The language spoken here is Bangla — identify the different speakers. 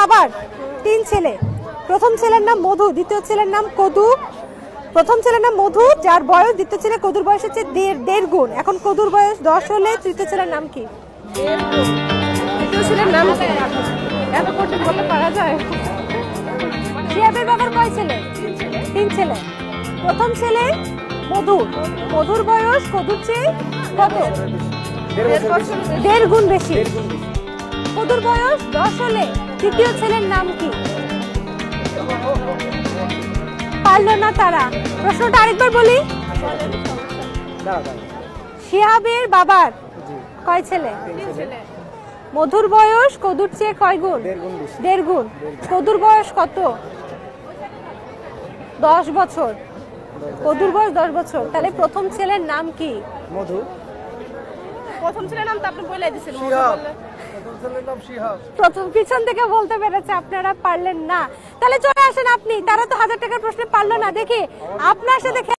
Speaker 1: বাবার 3 ছেলে। প্রথম ছেলের নাম মধু, দ্বিতীয় ছেলের নাম কদু। প্রথম ছেলের নাম মধু, যার বয়স, দ্বিতীয় ছেলে কদুর বয়স হচ্ছে 1.5 গুণ। এখন কদুর বয়স 10 হলে তৃতীয় ছেলের নাম কি?
Speaker 2: তৃতীয় ছেলের নাম কি? এত কঠিন বলতে পারা যায়?
Speaker 1: শিহাবের বাবার কয় ছেলে? 3 ছেলে। প্রথম ছেলে মধু, মধুর বয়স কদুর চেয়ে কত? 1.5 গুণ বেশি। কদুর বয়স 10 হলে তৃতীয় ছেলের নাম কি? পারলো না তারা। প্রশ্নটা আরেকবার বলি। শিহাবের বাবার কয় ছেলে? মধুর বয়স কদুর চেয়ে কয় গুণ? 1.5 গুণ। কদুর বয়স কত? 10 বছর। কদুর বয়স 10 বছর। তাহলে প্রথম ছেলের নাম কি?
Speaker 3: মধু।
Speaker 2: প্রথম ছেলের নাম তো আপনি বলে দিয়েছেন।
Speaker 3: প্রথম ছেলের নাম শিহাব।
Speaker 1: প্রথম পিছন থেকে বলতে পেরেছে, আপনারা পারলেন না। তাহলে চলে আসেন আপনি। তারা তো 1000 টাকার প্রশ্নে পারলো না। দেখি আপনার সাথে